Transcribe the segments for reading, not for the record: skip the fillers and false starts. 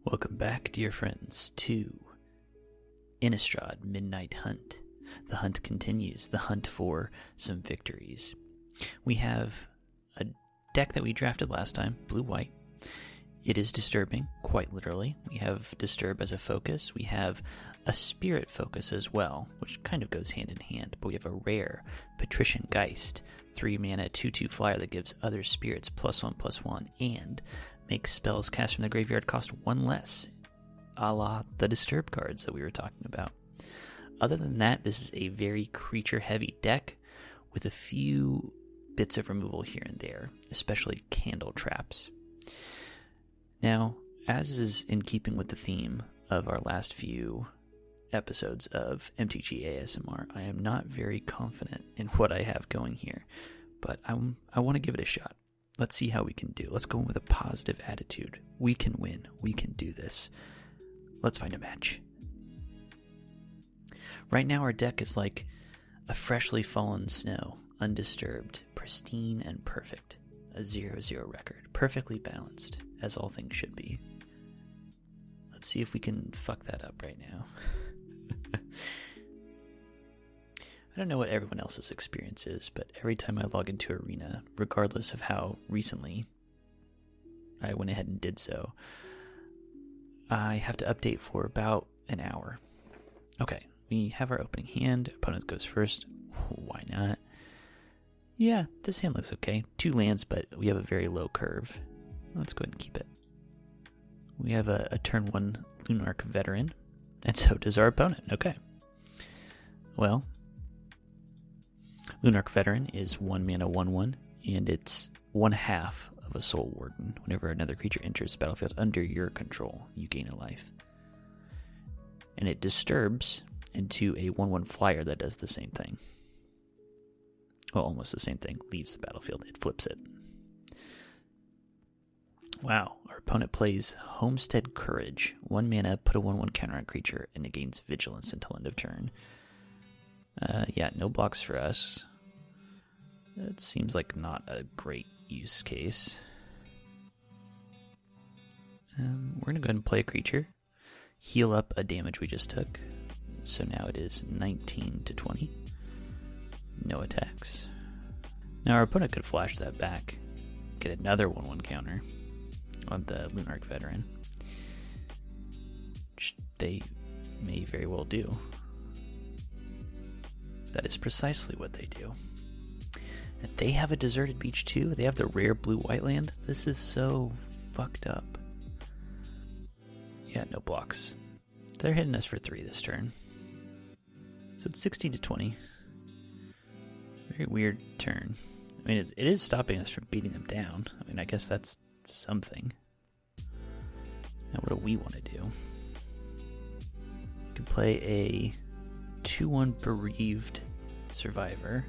Welcome back, dear friends, to Innistrad Midnight Hunt. The hunt continues, the hunt for some victories. We have a deck that we drafted last time, blue-white. It is disturbing, quite literally. We have Disturb as a focus. We have a Spirit focus as well, which kind of goes hand in hand. But we have a rare Patrician Geist, 3-mana, 2/2 flyer that gives other spirits +1/+1, and makes spells cast from the graveyard cost 1 less, a la the Disturb cards that we were talking about. Other than that, this is a very creature-heavy deck with a few bits of removal here and there, especially candle traps. Now, as is in keeping with the theme of our last few episodes of MTG ASMR, I am not very confident in what I have going here, but I want to give it a shot. Let's see how we can do. Let's go in with a positive attitude. We can win. We can do this. Let's find a match. Right now our deck is like a freshly fallen snow, undisturbed, pristine, and perfect. A 0-0 record. Perfectly balanced, as all things should be. Let's see if we can fuck that up right now. I don't know what everyone else's experience is, but every time I log into Arena, regardless of how recently I went ahead and did so, I have to update for about an hour. Okay, we have our opening hand. Opponent goes first. Why not? Yeah, this hand looks okay. 2 lands, but we have a very low curve. Let's go ahead and keep it. We have a turn 1 Lunarch Veteran, and so does our opponent. Okay. Well, Lunarch Veteran is 1 mana 1/1, and it's 1/2 of a Soul Warden. Whenever another creature enters the battlefield under your control, you gain a life. And it disturbs into a 1/1 flyer that does the same thing. Well, almost the same thing. Leaves the battlefield. It flips it. Wow. Our opponent plays Homestead Courage. 1 mana, put a 1/1 counter on creature, and it gains Vigilance until end of turn. Yeah, no blocks for us. It seems like not a great use case. We're going to go ahead and play a creature. Heal up a damage we just took. So now it is 19-20. No attacks. Now our opponent could flash that back. Get another 1/1 counter on the Lunarch Veteran. Which they may very well do. That is precisely what they do. And they have a deserted beach too. They have the rare blue-white land. This is so fucked up. Yeah, no blocks. They're hitting us for 3 this turn. So it's 16-20. Very weird turn. I mean, it is stopping us from beating them down. I mean, I guess that's something. Now, what do we want to do? We can play a 2/1 Bereaved Survivor.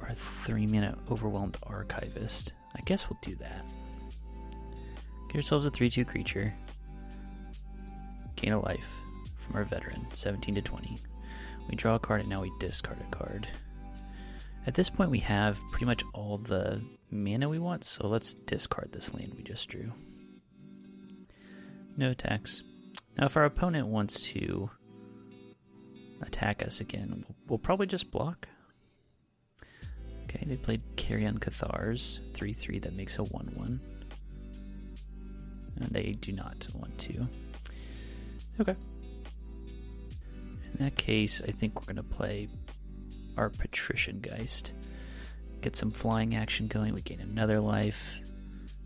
Or a 3-mana Overwhelmed Archivist. I guess we'll do that. Get ourselves a 3/2 creature. Gain a life from our veteran. 17-20. We draw a card and now we discard a card. At this point we have pretty much all the mana we want, so let's discard this land we just drew. No attacks. Now if our opponent wants to attack us again, we'll probably just block. Okay, they played Carrion Cathars, 3/3 that makes a 1/1. And they do not want to. Okay. In that case, I think we're going to play our Patrician Geist. Get some flying action going. We gain another life.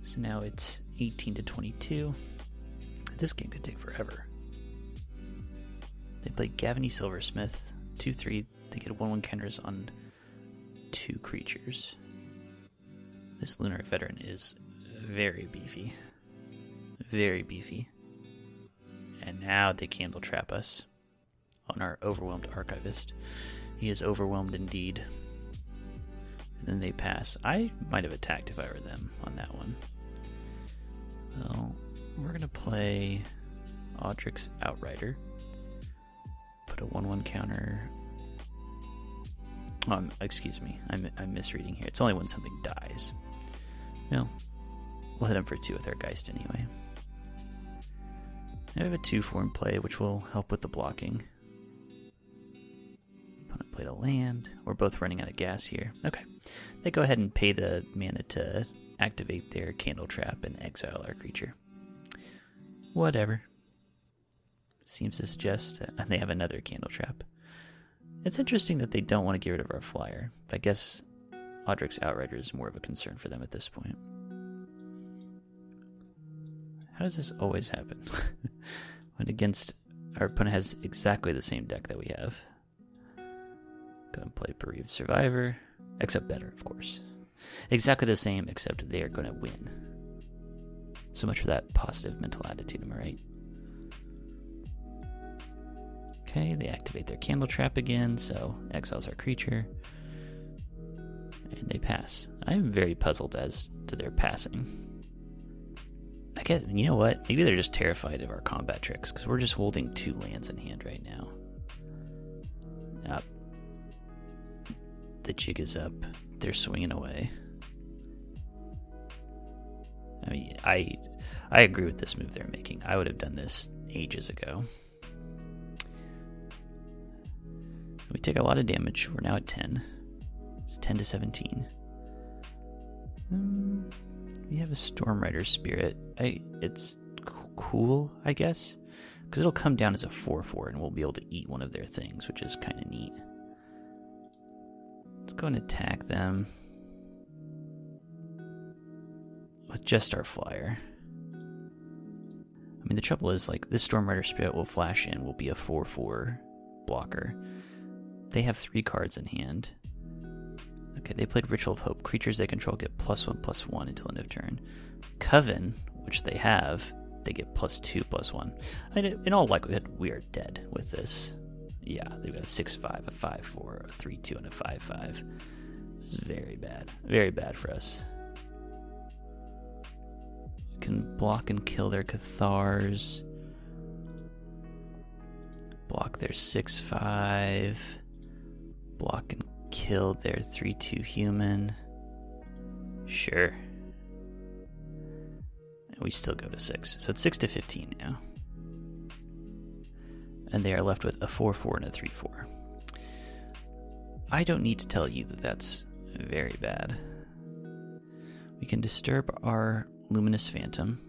So now it's 18-22. This game could take forever. They play Gavany Silversmith, 2/3. They get 1/1 counters on 2 creatures. This Lunarch Veteran is very beefy. Very beefy. And now they candle trap us on our Overwhelmed Archivist. He is overwhelmed indeed. And then they pass. I might have attacked if I were them on that one. Well, we're going to play Audric's Outrider. Put a 1/1 counter. Excuse me. I'm misreading here. It's only when something dies. Well, We'll hit him for 2 with our Geist anyway. I have a 2/4 in play, which will help with the blocking. Opponent played a land. We're both running out of gas here. Okay. They go ahead and pay the mana to activate their Candle Trap and exile our creature. Whatever. Seems to suggest they have another Candle Trap. It's interesting that they don't want to get rid of our flyer, but I guess Audric's Outrider is more of a concern for them at this point. How does this always happen? When against our opponent has exactly the same deck that we have. Go and play Bereaved Survivor, except better, of course. Exactly the same, except they are going to win. So much for that positive mental attitude, am I right? Okay, they activate their Candle Trap again, so exiles our creature. And they pass. I'm very puzzled as to their passing. I guess, you know what? Maybe they're just terrified of our combat tricks, because we're just holding 2 lands in hand right now. The jig is up. They're swinging away. I mean, I agree with this move they're making. I would have done this ages ago. We take a lot of damage. We're now at 10. It's 10 to 17. We have a Stormrider Spirit. It's cool, I guess, because it'll come down as a 4/4 and we'll be able to eat one of their things, which is kind of neat. Let's go and attack them with just our flyer. I mean, the trouble is, like, this Stormrider Spirit will flash in, will be a 4/4 blocker. They have 3 cards in hand. Okay, they played Ritual of Hope. Creatures they control get +1/+1 until end of turn. Coven, which they have, they get +2/+1. In all likelihood, we are dead with this. Yeah, they've got a 6/5, a 5/4, a 3/2, and a 5/5. This is very bad. Very bad for us. We can block and kill their Cathars. Block their 6/5. Block and kill their 3/2 human. Sure. And we still go to 6. So it's 6 to 15 now. And they are left with a 4/4 and a 3/4. I don't need to tell you that that's very bad. We can disturb our Luminous Phantom,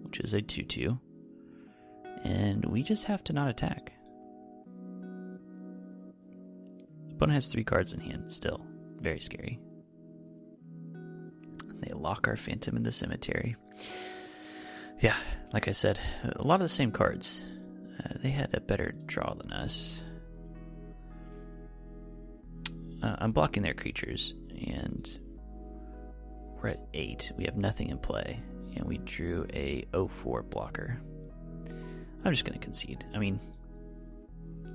which is a 2/2. And we just have to not attack. Opponent has 3 cards in hand, still. Very scary. They lock our Phantom in the cemetery. Yeah, like I said, a lot of the same cards. They had a better draw than us. I'm blocking their creatures, and we're at 8. We have nothing in play, and we drew a 0/4 blocker. I'm just going to concede. I mean,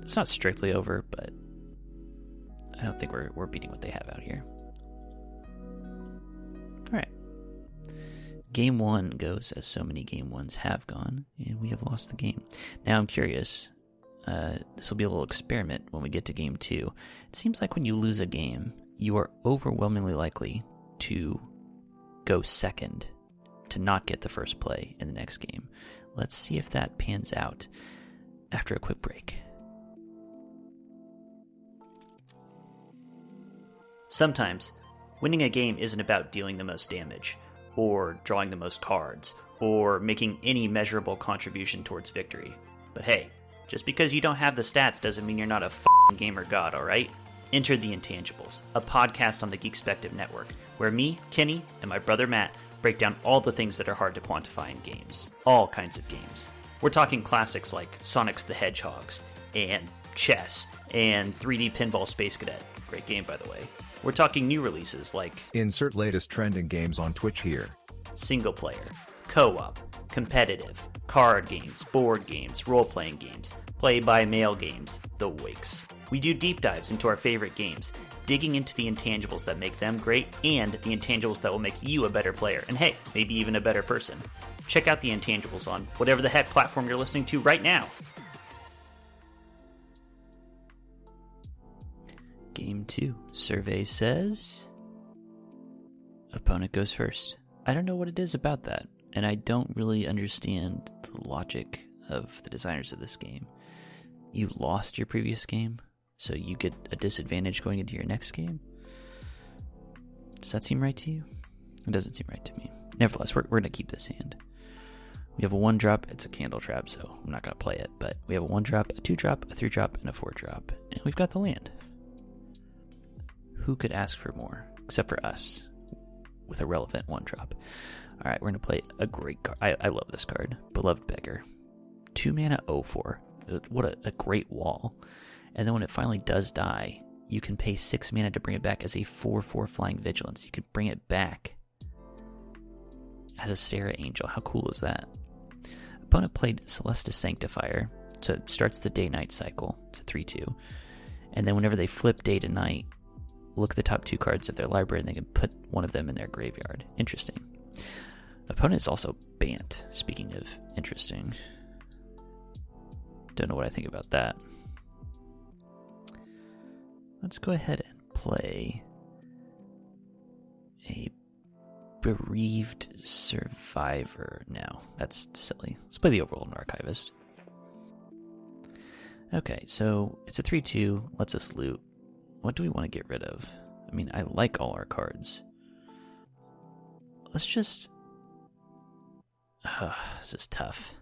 it's not strictly over, but I don't think we're beating what they have out here. Alright. Game 1 goes as so many game 1s have gone, and we have lost the game. Now I'm curious. This will be a little experiment when we get to game 2. It seems like when you lose a game, you are overwhelmingly likely to go second, to not get the first play in the next game. Let's see if that pans out after a quick break. Sometimes, winning a game isn't about dealing the most damage, or drawing the most cards, or making any measurable contribution towards victory. But hey, just because you don't have the stats doesn't mean you're not a f***ing gamer god, alright? Enter The Intangibles, a podcast on the Geekspective Network, where me, Kenny, and my brother Matt break down all the things that are hard to quantify in games. All kinds of games. We're talking classics like Sonic's the Hedgehogs, and chess, and 3D Pinball Space Cadet. Great game, by the way. We're talking new releases like insert latest trending games on Twitch here. Single player, co-op, competitive, card games, board games, role-playing games, play-by-mail games, the Wakes. We do deep dives into our favorite games, digging into the intangibles that make them great and the intangibles that will make you a better player, and hey, maybe even a better person. Check out the intangibles on whatever the heck platform you're listening to right now. Game 2. Survey says opponent goes first. I don't know what it is about that, and I don't really understand the logic of the designers of this game. You lost your previous game, so you get a disadvantage going into your next game? Does that seem right to you? It doesn't seem right to me. Nevertheless, we're going to keep this hand. We have a 1-drop. It's a candle trap, so I'm not going to play it. But we have a 1-drop, a 2-drop, a 3-drop, and a 4-drop. And we've got the land. Who could ask for more? Except for us, with a relevant 1-drop. All right, we're going to play a great card. I love this card. Beloved Beggar. 2 mana, 0-4. What a great wall. And then when it finally does die, you can pay 6 mana to bring it back as a 4-4 Flying Vigilance. You can bring it back as a Sarah Angel. How cool is that? Opponent played Celestis Sanctifier, so it starts the day-night cycle. It's a 3-2. And then whenever they flip day to night, look at the top 2 cards of their library and they can put one of them in their graveyard. Interesting. Opponent is also Bant. Speaking of interesting. Don't know what I think about that. Let's go ahead and play a Bereaved Survivor now. That's silly. Let's play the Overworld Archivist. Okay, so it's a 3-2. Lets us loot. What do we want to get rid of? I mean, I like all our cards. Let's just... this is tough.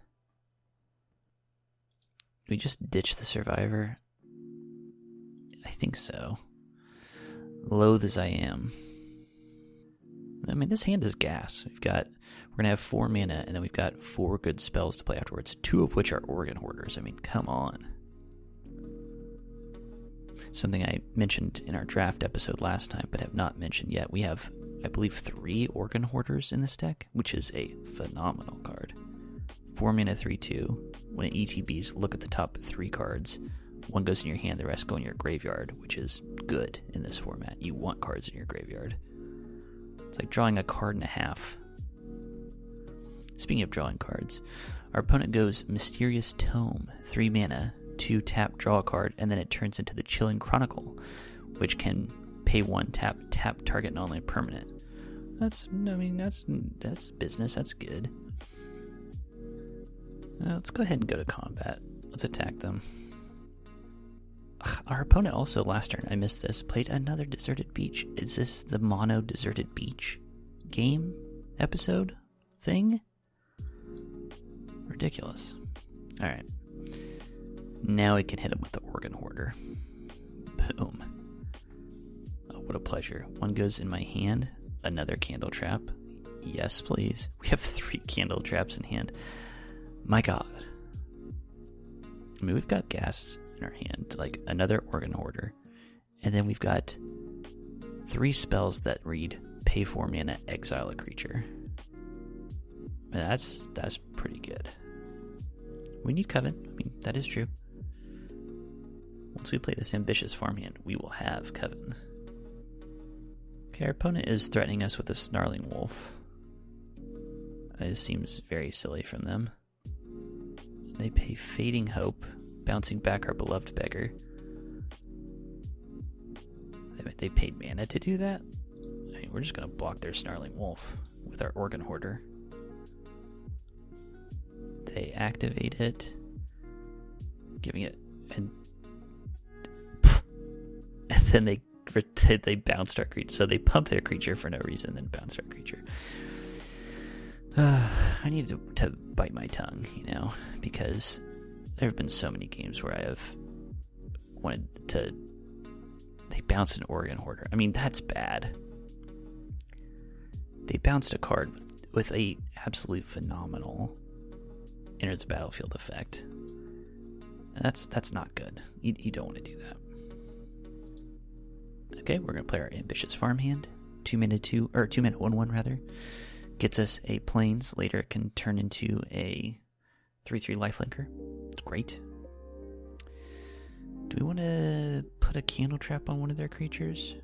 Do we just ditch the Survivor? I think so. Loath as I am. I mean, this hand is gas. We're going to have 4 mana, and then we've got 4 good spells to play afterwards, 2 of which are Organ Hoarders. I mean, come on. Something I mentioned in our draft episode last time, but have not mentioned yet. We have, I believe, 3 Organ Hoarders in this deck, which is a phenomenal card. 4 mana, 3-2. When it ETBs, look at the top 3 cards. 1 goes in your hand, the rest go in your graveyard, which is good in this format. You want cards in your graveyard. It's like drawing a card and a half. Speaking of drawing cards, our opponent goes Mysterious Tome, 3 mana, 2 tap, draw a card, and then it turns into the Chilling Chronicle, which can pay 1 tap, tap target non-land permanent. That's business. That's good. Let's go ahead and go to combat. Let's attack them. Our opponent also, last turn, I missed this, played another Deserted Beach. Is this the mono Deserted Beach game episode thing? Ridiculous. Alright. Now we can hit him with the Organ Hoarder. Boom. Oh, what a pleasure. 1 goes in my hand. Another Candle Trap. Yes, please. We have 3 Candle Traps in hand. My god. I mean, we've got gas in our hand, like another Organ Hoarder, and then we've got 3 spells that read pay 4 mana, exile a creature. That's pretty good. We need Coven. I mean, that is true. Once we play this ambitious farmhand, we will have Coven. Okay, our opponent is threatening us with a Snarling Wolf. It seems very silly from them. They pay Fading Hope, bouncing back our Beloved Beggar. They paid mana to do that? I mean, we're just going to block their Snarling Wolf with our Organ Hoarder. They activate it, giving it... And then they bounced our creature. So they pumped their creature for no reason, then bounced our creature. I need to bite my tongue, because there have been so many games where I have wanted to... They bounced an Organ Hoarder. I mean, that's bad. They bounced a card with a absolutely phenomenal enters the battlefield effect. That's not good. You don't want to do that. Okay, we're going to play our Ambitious Farmhand. 2 mana 1/1 rather. Gets us a Plains. Later it can turn into a 3/3 lifelinker. It's great. Do we want to put a Candle Trap on one of their creatures?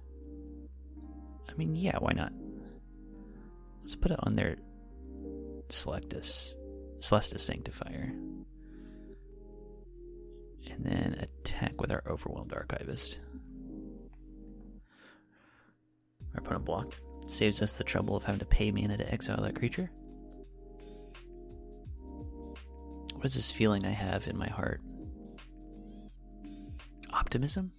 I mean, yeah, why not? Let's put it on their Celestis Sanctifier. And then attack with our Overwhelmed Archivist. Our opponent blocked. Saves us the trouble of having to pay mana to exile that creature. What is this feeling I have in my heart? Optimism?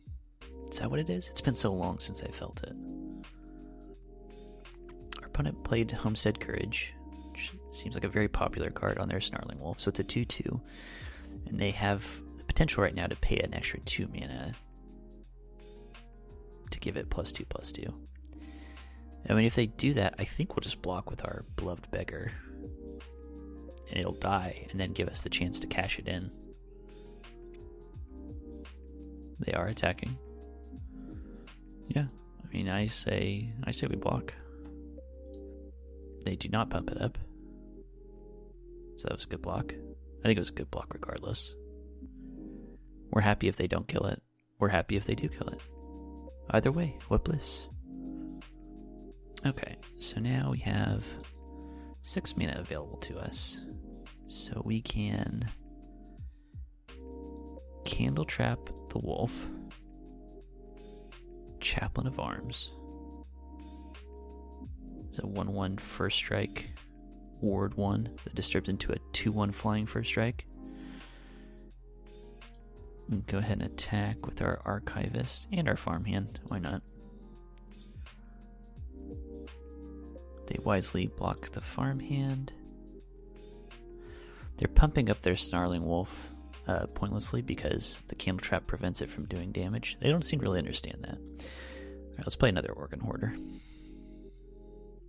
Is that what it is? It's been so long since I felt it. Our opponent played Homestead Courage, which seems like a very popular card on their Snarling Wolf. So it's a 2/2, and they have the potential right now to pay an extra 2 mana to give it +2/+2. I mean, if they do that, I think we'll just block with our Beloved Beggar, and it'll die, and then give us the chance to cash it in. They are attacking. Yeah, I mean, I say we block. They do not pump it up, so that was a good block. I think it was a good block regardless. We're happy if they don't kill it. We're happy if they do kill it. Either way, what bliss. Okay, so now we have 6 mana available to us. So we can Candle Trap the Wolf, Chaplain of Arms. It's a 1/1 first strike, ward 1 that disturbs into a 2/1 flying first strike. And go ahead and attack with our Archivist and our Farmhand. Why not? They wisely block the Farmhand. They're pumping up their Snarling Wolf pointlessly because the Candle Trap prevents it from doing damage. They don't seem to really understand that. Alright, let's play another Organ Hoarder.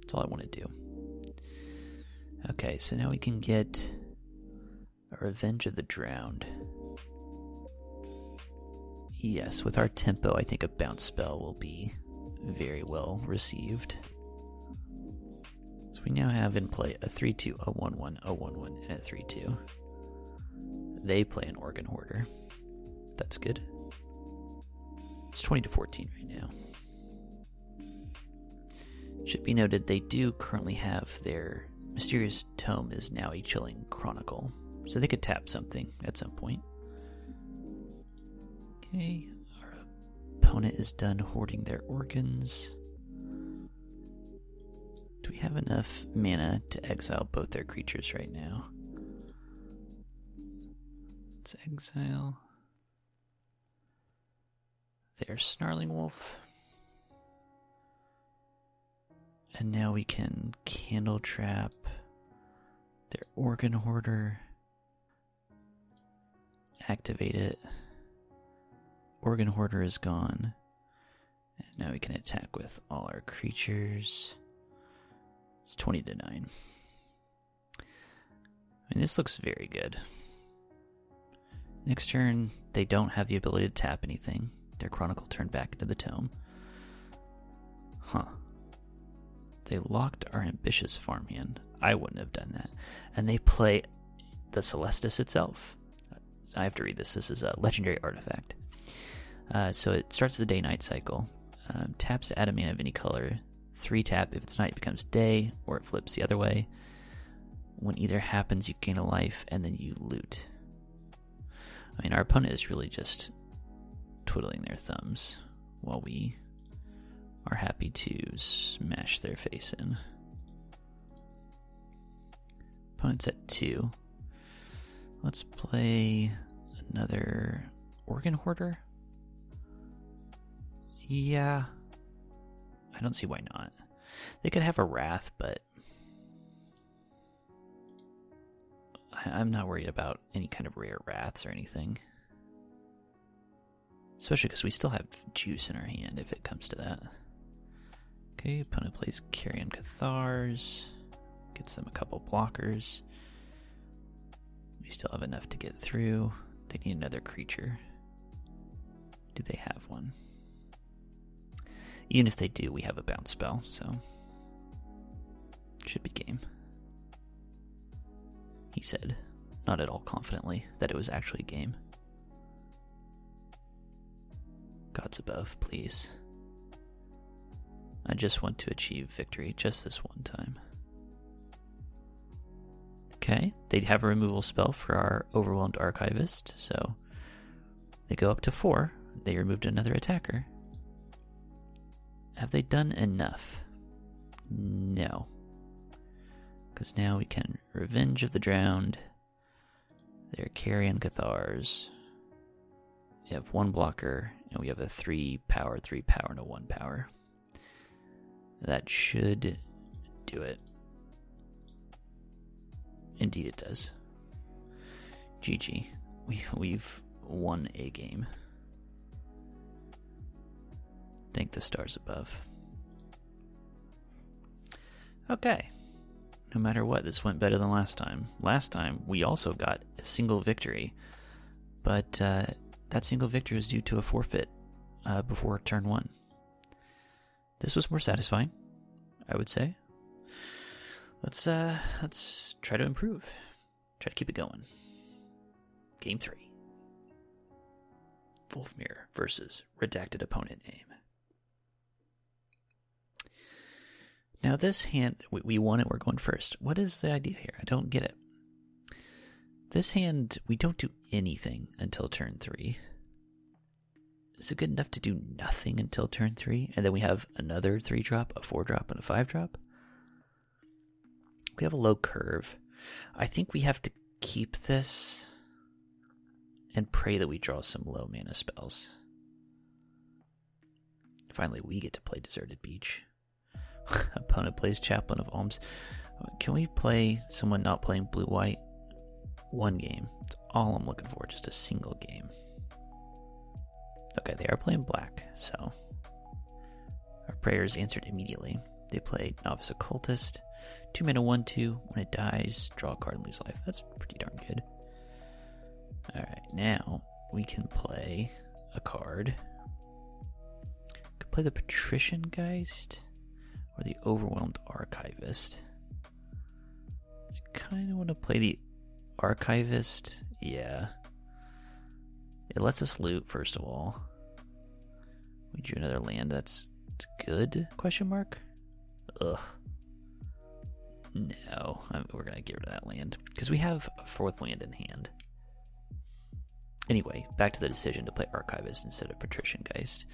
That's all I want to do. Okay, so now we can get a Revenge of the Drowned. Yes, with our tempo, I think a bounce spell will be very well received. So we now have in play a 3/2, a 1/1, a 1/1, and a 3/2. They play an Organ Hoarder. That's good. It's 20-14 right now. It should be noted they do currently have their Mysterious Tome is now a Chilling Chronicle, so they could tap something at some point. Okay, our opponent is done hoarding their organs. Do we have enough mana to exile both their creatures right now? Let's exile their Snarling Wolf. And now we can Candle Trap their Organ Hoarder. Activate it. Organ Hoarder is gone. And now we can attack with all our creatures. It's 20-9. I mean, this looks very good. Next turn, they don't have the ability to tap anything. Their Chronicle turned back into the Tome. Huh. They locked our Ambitious Farmhand. I wouldn't have done that. And they play the Celestis itself. I have to read this. This is a legendary artifact. So it starts the day-night cycle. Taps to add a mana of any color. 3 tap. If it's night, it becomes day, or it flips the other way. When either happens, you gain a life, and then you loot. I mean, our opponent is really just twiddling their thumbs while we are happy to smash their face in. Opponent's at 2. Let's play another Organ Hoarder. Yeah. I don't see why not. They could have a Wrath, but I'm not worried about any kind of rare Wraths or anything. Especially because we still have juice in our hand if it comes to that. Okay, opponent plays Carrion Cathars. Gets them a couple blockers. We still have enough to get through. They need another creature. Do they have one? Even if they do, we have a bounce spell, so should be game. He said, not at all confidently, that it was actually game. Gods above, please. I just want to achieve victory just this one time. Okay, they have a removal spell for our Overwhelmed Archivist, so they go up to 4. They removed another attacker. Have they done enough? No. Because now we can Revenge of the Drowned. They're Carrion Cathars. We have 1 blocker, and we have a 3 power, and a 1 power. That should do it. Indeed it does. GG. We've won a game. Thank the stars above. Okay. No matter what, this went better than last time. Last time, we also got a single victory. But that single victory was due to a forfeit before turn 1. This was more satisfying, I would say. Let's try to improve. Try to keep it going. Game 3. Wolfmere versus Redacted Opponent Name. Now this hand, we won it, we're going first. What is the idea here? I don't get it. This hand, we don't do anything until turn 3. Is it good enough to do nothing until turn 3? And then we have another 3-drop, a 4-drop, and a 5-drop? We have a low curve. I think we have to keep this and pray that we draw some low mana spells. Finally, we get to play Deserted Beach. Opponent plays Chaplain of Alms. Can we play someone not playing blue-white? 1 game. That's all I'm looking for, just a single game. Okay, they are playing black, so our prayers answered immediately. They play Novice Occultist. 2 mana 1/2. When it dies, draw a card and lose life. That's pretty darn good. Alright, now we can play a card. We can play the Patrician Geist or the Overwhelmed Archivist. I kind of want to play the Archivist. Yeah. It lets us loot, first of all. We drew another land. That's good? Question mark? Ugh. No. We're going to get rid of that land. Because we have a 4th land in hand. Anyway, back to the decision to play Archivist instead of Patrician Geist.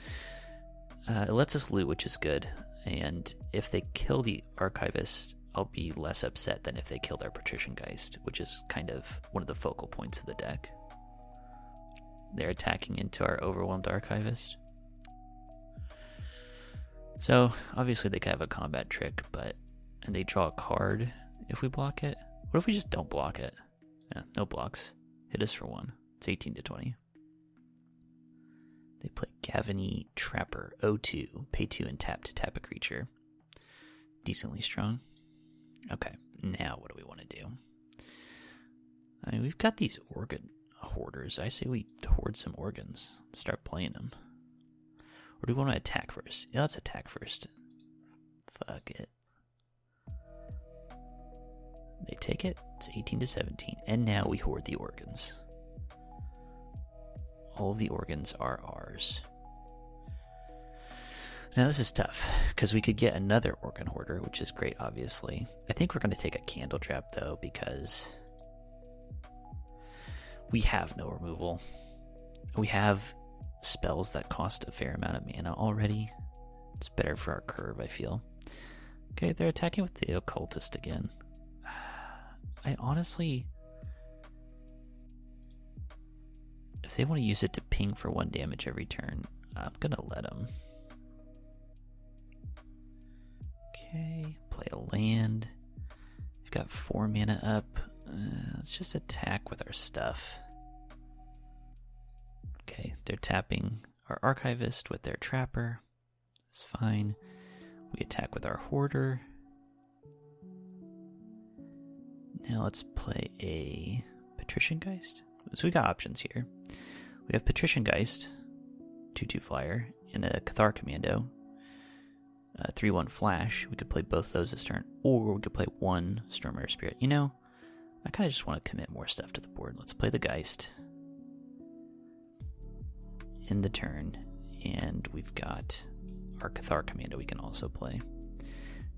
It lets us loot, which is good. And if they kill the Archivist, I'll be less upset than if they killed our Patrician Geist, which is kind of one of the focal points of the deck. They're attacking into our Overwhelmed Archivist. So, obviously they could have a combat trick, and they draw a card if we block it. What if we just don't block it? Yeah, no blocks. Hit us for 1. It's 18-20. They play Gavany Trapper, 0-2, pay 2 and tap to tap a creature. Decently strong. Okay, now what do we want to do? I mean, we've got these organ hoarders. I say we hoard some organs. Start playing them. Or do we want to attack first? Yeah, let's attack first. Fuck it. They take it. It's 18-17. And now we hoard the organs. All of the organs are ours. Now this is tough, because we could get another organ hoarder, which is great, obviously. I think we're going to take a Candle Trap, though, because we have no removal. We have spells that cost a fair amount of mana already. It's better for our curve, I feel. Okay, they're attacking with the Occultist again. I honestly... If they want to use it to ping for 1 damage every turn, I'm going to let them. Okay, play a land. We've got 4 mana up. Let's just attack with our stuff. Okay, they're tapping our Archivist with their Trapper. It's fine. We attack with our Hoarder. Now let's play a Patrician Geist. So we got options here. We have Patrician Geist, 2/2 flyer, and a Cathar Commando, 3/1 flash. We could play both those this turn, or we could play 1 Stormbearer Spirit. You know, I kind of just want to commit more stuff to the board. Let's play the Geist in the turn, and we've got our Cathar Commando we can also play.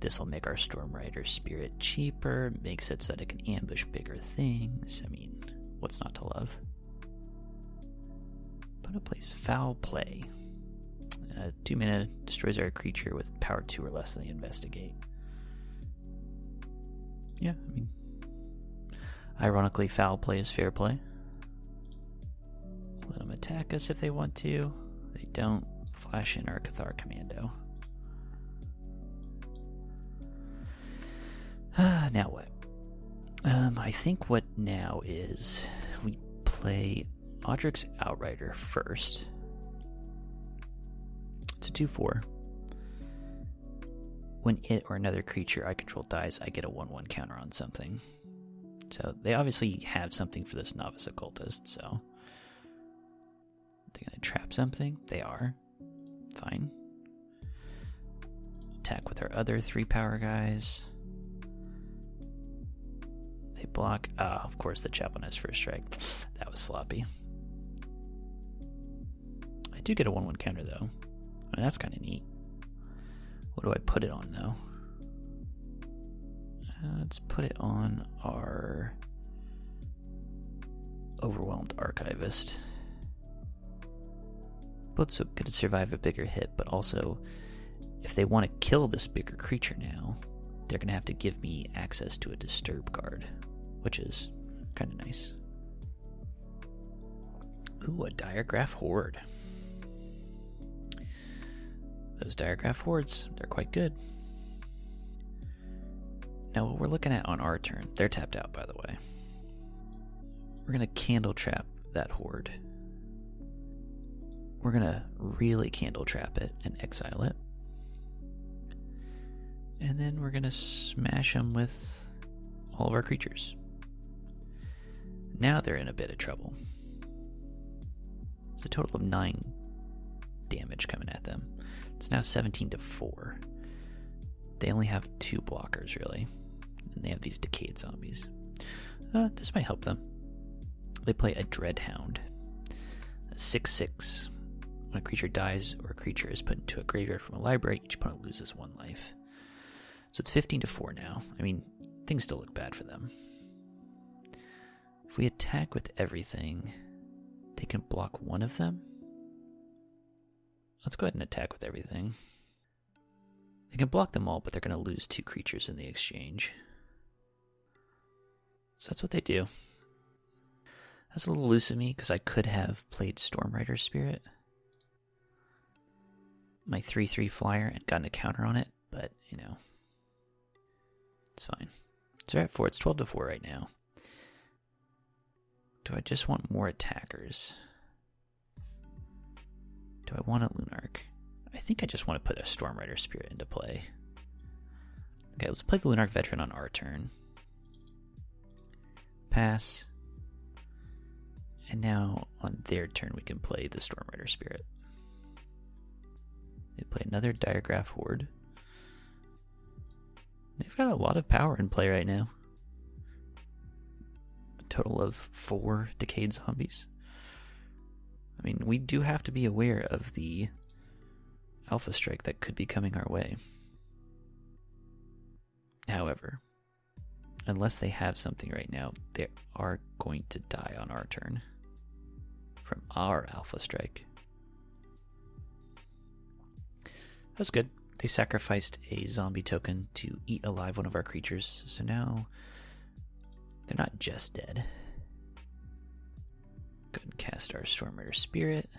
This will make our Stormrider Spirit cheaper, makes it so that it can ambush bigger things. I mean, what's not to love? Opponent plays Foul Play. 2 mana, destroys our creature with power 2 or less than they investigate. Yeah, I mean, ironically, foul play is fair play. Let them attack us if they want to. They don't. Flash in our Cathar Commando. Now what? I think what now is we play Audric's Outrider first. It's a 2/4. When it or another creature I control dies, I get a 1/1 counter on something. So they obviously have something for this Novice Occultist, so... They're going to trap something? They are. Fine. Attack with our other 3-power guys. They block. Of course, the Chaplain has first strike. That was sloppy. I do get a 1/1 counter, though. I mean, that's kind of neat. What do I put it on, though? Let's put it on our Overwhelmed Archivist. Both so could survive a bigger hit, but also, if they want to kill this bigger creature now, they're going to have to give me access to a Disturb card, which is kind of nice. Ooh, a Diregraph Horde. Those Diregraph Hordes, they're quite good. Now, what we're looking at on our turn, they're tapped out, by the way. We're going to Candle Trap that Horde. We're going to really Candle Trap it and exile it. And then we're going to smash them with all of our creatures. Now they're in a bit of trouble. It's a total of 9 damage coming at them. It's now 17-4. They only have 2 blockers, really. And they have these Decayed Zombies. This might help them. They play a Dreadhound. A 6/6. When a creature dies or a creature is put into a graveyard from a library, each opponent loses 1 life. So it's 15-4 now. I mean, things still look bad for them. If we attack with everything, they can block 1 of them. Let's go ahead and attack with everything. They can block them all, but they're going to lose 2 creatures in the exchange. So that's what they do. That's a little loose of me, because I could have played Stormrider Spirit, my 3/3 flyer, and gotten a counter on it, but, you know, it's fine. It's alright, 4. It's 12-4 right now. Do I just want more attackers? Do I want a Lunarch? I think I just want to put a Stormrider Spirit into play. Okay, let's play the Lunarch Veteran on our turn. Pass. And now on their turn we can play the Stormrider Spirit. They play another Diregraph Horde. They've got a lot of power in play right now. A total of 4 Decayed Zombies. I mean, we do have to be aware of the Alpha Strike that could be coming our way. However, unless they have something right now, they are going to die on our turn from our Alpha Strike. That's good. They sacrificed a zombie token to eat alive one of our creatures, so now they're not just dead. Go ahead and cast our Stormrider Spirit.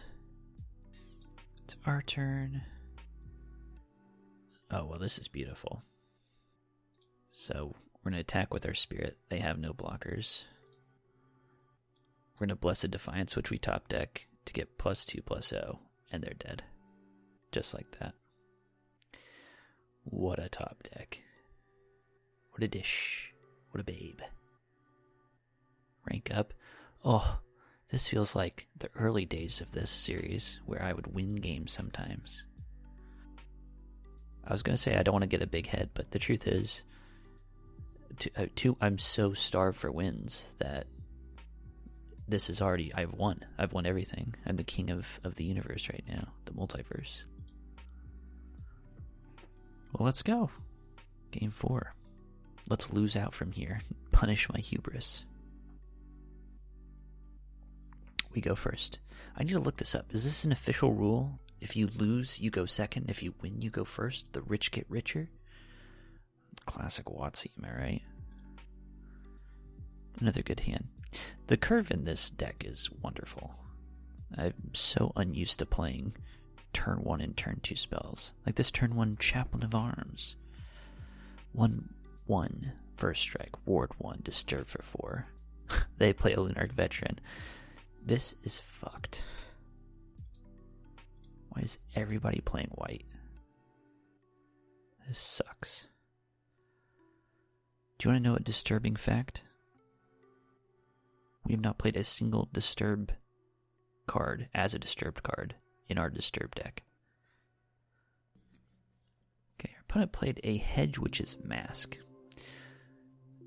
It's our turn. Oh, well, this is beautiful. So we're going to attack with our Spirit. They have no blockers. We're going to Blessed Defiance, switch we top deck to get +2/+0, and they're dead. Just like that. What a top deck. What a dish. What a babe. Rank up. Oh, this feels like the early days of this series where I would win games sometimes. I was going to say I don't want to get a big head, but the truth is, I'm so starved for wins that this is already, I've won everything. I'm the king of the universe right now, the multiverse. Well, let's go. Game 4. Let's lose out from here. Punish my hubris. We go first. I need to look this up. Is this an official rule? If you lose, you go second. If you win, you go first. The rich get richer. Classic WotC, am I right? Another good hand. The curve in this deck is wonderful. I'm so unused to playing turn 1 and turn 2 spells. Like this turn 1 Chaplain of Arms. 1/1, first strike, ward 1, disturb for 4. They play a Lunarch Veteran. This is fucked. Why is everybody playing white? This sucks. Do you want to know a disturbing fact? We have not played a single disturb card as a disturbed card in our disturb deck. Okay, our opponent played a Hedge Witch's Mask.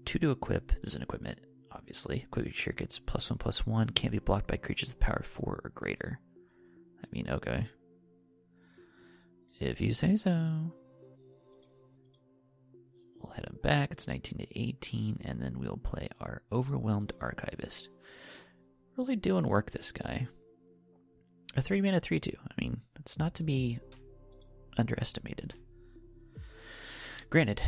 2 to equip. This is an equipment, obviously. Creature gets +1/+1. Can't be blocked by creatures with power 4 or greater. I mean, okay. If you say so. We'll hit him back. It's 19 to 18, and then we'll play our Overwhelmed Archivist. Really doing work, this guy. A 3-mana 3/2. I mean, it's not to be underestimated. Granted,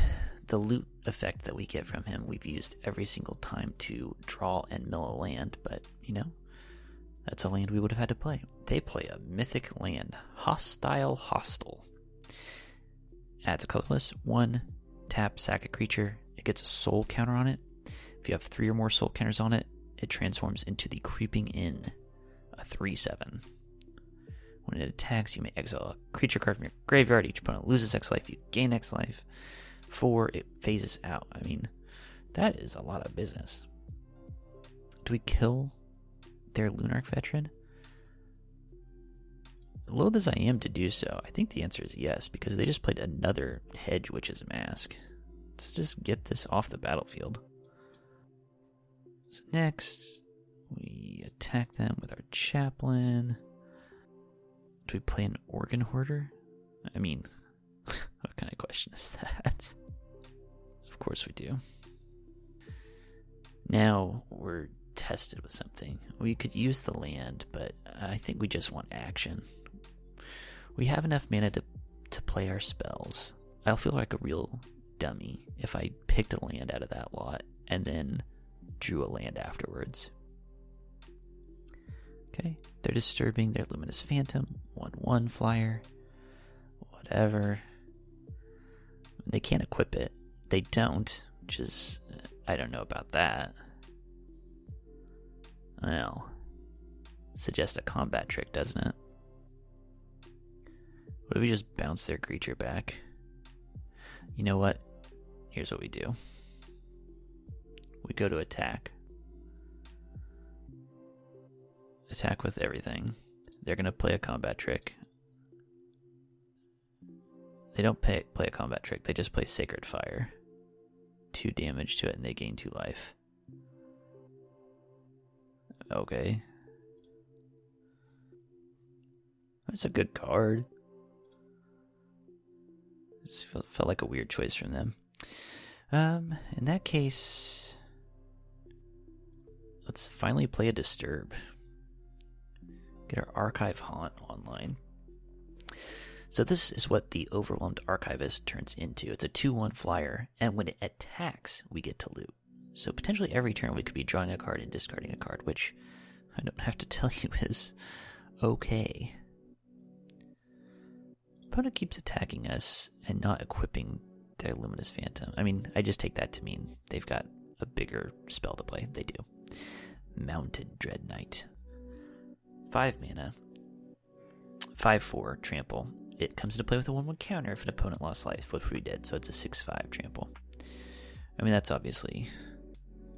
the loot effect that we get from him, we've used every single time to draw and mill a land, but, you know, that's a land we would have had to play. They play a mythic land, Hostile. Adds a colorless 1, tap, sack a creature. It gets a soul counter on it. If you have 3 or more soul counters on it, it transforms into the Creeping Inn, a 3/7. When it attacks, you may exile a creature card from your graveyard. Each opponent loses X life, you gain X life. 4, it phases out. I mean, that is a lot of business. Do we kill their Lunarch Veteran? Loath as I am to do so, I think the answer is yes, because they just played another Hedge Witch's Mask. Let's just get this off the battlefield. So next, we attack them with our Chaplain. Do we play an Organ Hoarder? I mean, what kind of question is that? Of course we do. Now we're tested with something. We could use the land, but I think we just want action. We have enough mana to play our spells. I'll feel like a real dummy if I picked a land out of that lot and then drew a land afterwards. Okay, they're disturbing their Luminous Phantom, 1/1 flyer, whatever. They can't equip it. They don't, which is, I don't know about that. Well, suggests a combat trick, doesn't it? What if we just bounce their creature back? You know what? Here's what we do. We go to attack. Attack with everything. They're going to play a combat trick. They don't play a combat trick. They just play Sacred Fire. 2 damage to it and they gain 2 life. Okay. That's a good card. Just felt like a weird choice from them. In that case, let's finally play a Disturb. Get our Archive Haunt online. So this is what the Overwhelmed Archivist turns into. It's a 2/1 flyer, and when it attacks, we get to loot. So potentially every turn we could be drawing a card and discarding a card, which I don't have to tell you is okay. Opponent keeps attacking us and not equipping their Luminous Phantom. I mean, I just take that to mean they've got a bigger spell to play. They do. Mounted Dread Knight. 5 mana. 5/4 trample. It comes into play with a 1/1 counter if an opponent lost life before we did, so it's a 6/5 trample. I mean, that's obviously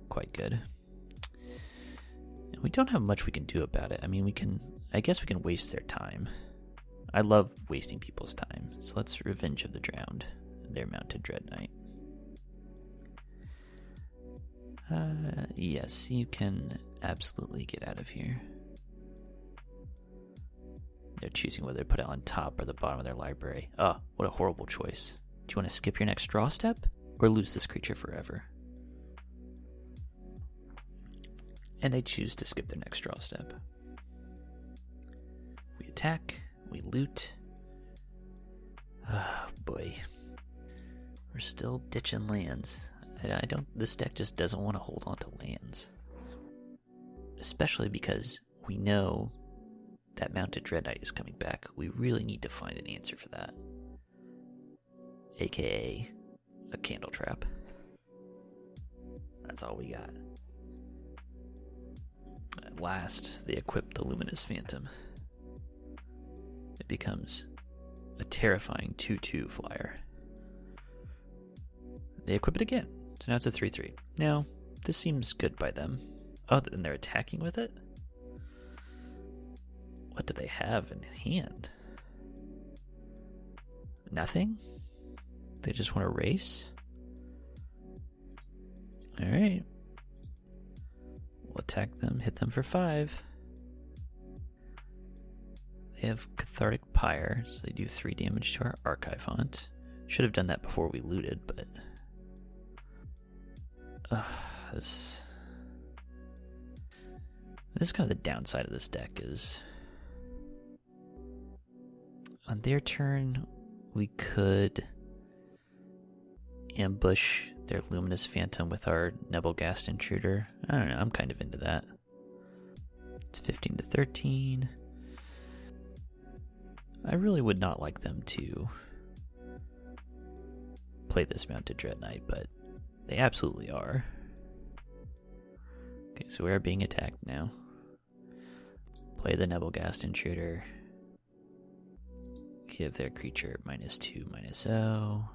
quite good. And we don't have much we can do about it. I mean, I guess we can waste their time. I love wasting people's time, so let's Revenge of the Drowned. Their Mounted Dread Knight. Yes, you can absolutely get out of here. They're choosing whether to put it on top or the bottom of their library. Oh, what a horrible choice. Do you want to skip your next draw step or lose this creature forever? And they choose to skip their next draw step. We attack, we loot. Oh boy. We're still ditching lands. I don't. This deck just doesn't want to hold on to lands, especially because we know that Mounted Dread Knight is coming back. We really need to find an answer for that, aka a Candle Trap. That's all we got. At last, they equip the Luminous Phantom. It becomes a terrifying 2/2 flyer. They equip it again, so now it's a 3/3. Now, this seems good by them. Oh, and they're attacking with it? What do they have in hand? Nothing? They just want to race? Alright. We'll attack them, hit them for 5. They have Cathartic Pyre, so they do 3 damage to our Archive Font. Should have done that before we looted, but... this is kind of the downside of this deck is... on their turn, we could ambush their Luminous Phantom with our Nebelgast Intruder. I don't know, I'm kind of into that. It's 15 to 13. I really would not like them to play this Mounted Dread Knight, but they absolutely are. Okay, so we are being attacked now. Play the Nebelgast Intruder. Give their creature -2, -0.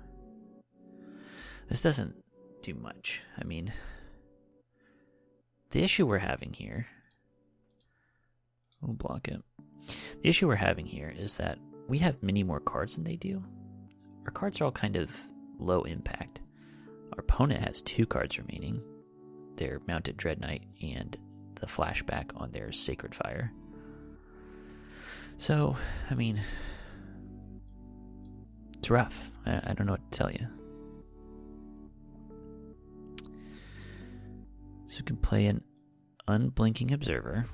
This doesn't do much. I mean, the issue we're having here... we'll block it. The issue we're having here is that we have many more cards than they do. Our cards are all kind of low impact. Our opponent has 2 cards remaining. Their Mounted Dread Knight and the flashback on their Sacred Fire. So, I mean... it's rough. I don't know what to tell you. So we can play an Unblinking Observer.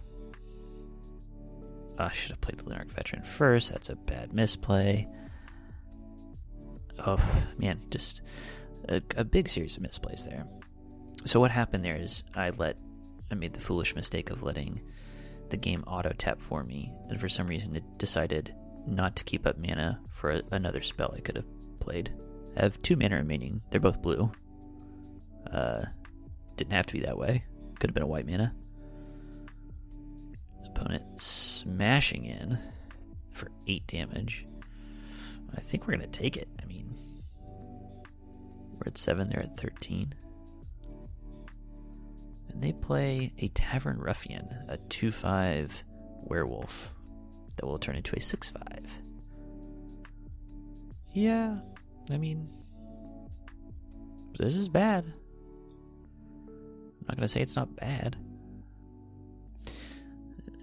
I should have played the Lunarch Veteran first. That's a bad misplay. Oh, man, just a big series of misplays there. So what happened there is I made the foolish mistake of letting the game auto-tap for me, and for some reason it decided not to keep up mana for another spell I could have played. I have 2 mana remaining. They're both blue. Didn't have to be that way. Could have been a white mana. Opponent smashing in for 8 damage. I think we're going to take it. I mean, we're at 7, they're at 13. And they play a Tavern Ruffian, a 2/5 werewolf that will turn into a 6/5. Yeah, I mean, this is bad. I'm not going to say it's not bad.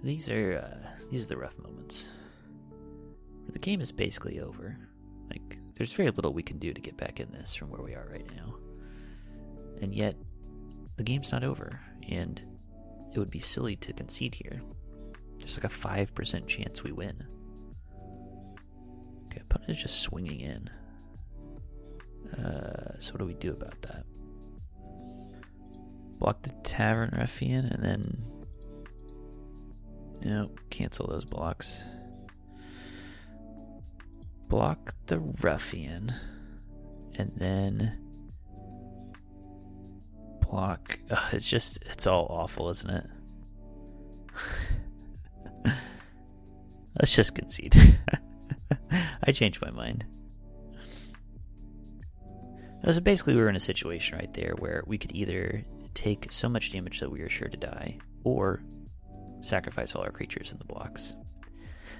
These are the rough moments. The game is basically over. Like, there's very little we can do to get back in this from where we are right now. And yet, the game's not over, and it would be silly to concede here. There's like a 5% chance we win. Okay, opponent is just swinging in. So what do we do about that? Block the Tavern Ruffian, and then... no, cancel those blocks. Block the Ruffian, and then block... it's all awful, isn't it? Let's just concede. I changed my mind. So basically we were in a situation right there where we could either take so much damage that we were sure to die, or sacrifice all our creatures in the blocks.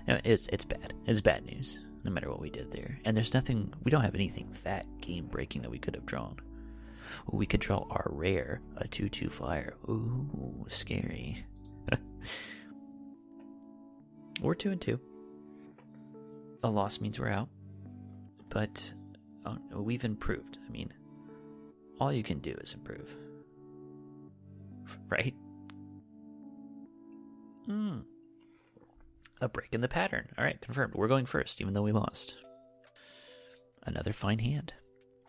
It's bad. It's bad news, no matter what we did there. And there's nothing, we don't have anything that game-breaking that we could have drawn. We could draw our rare, a 2/2 flyer. Ooh, scary. We're 2-2. A loss means we're out. But we've improved. I mean, all you can do is improve. Right? A break in the pattern. Alright, confirmed. We're going first, even though we lost. Another fine hand.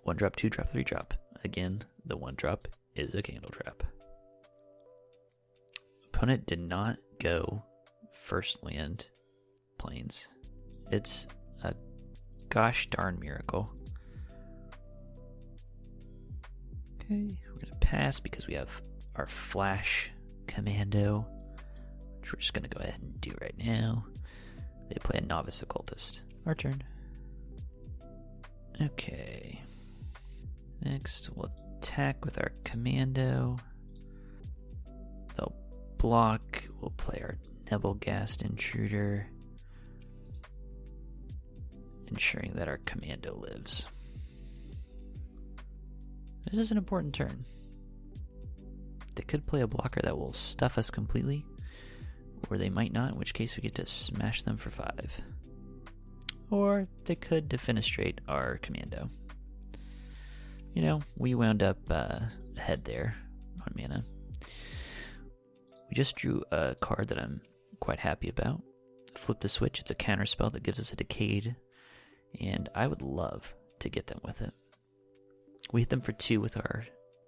1 drop, 2 drop, 3 drop. again, the 1-drop is a Candle Trap. Opponent did not go first land plains. It's a gosh darn miracle. Okay, we're going to pass because we have our Flash Commando, which we're just going to go ahead and do right now. They play a Novice Occultist. Our turn. Okay. Next, we'll attack with our Commando. They'll block. We'll play our Nebelgast Intruder, ensuring that our Commando lives. This is an important turn. They could play a blocker that will stuff us completely, or they might not, in which case we get to smash them for 5. Or they could defenestrate our Commando. You know, we wound up ahead there on mana. We just drew a card that I'm quite happy about. Flip the Switch. It's a counter spell that gives us a Decayed, and I would love to get them with it. We hit them for 2 with our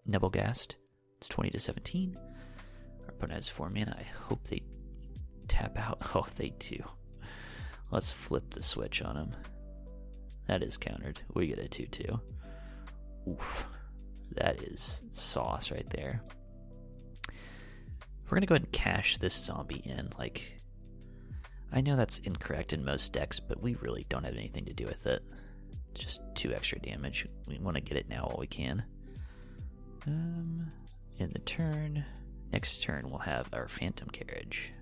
Nebelgast. It's 20-17. Our opponent has 4 mana. I hope they tap out. Oh, they do. Let's flip the switch on them. That is countered. We get a 2-2. Oof. That is sauce right there. We're going to go ahead and cash this zombie in. Like, I know that's incorrect in most decks, but we really don't have anything to do with it. It's just 2 extra damage. We want to get it now while we can. In the turn, next turn we'll have our Phantom Carriage.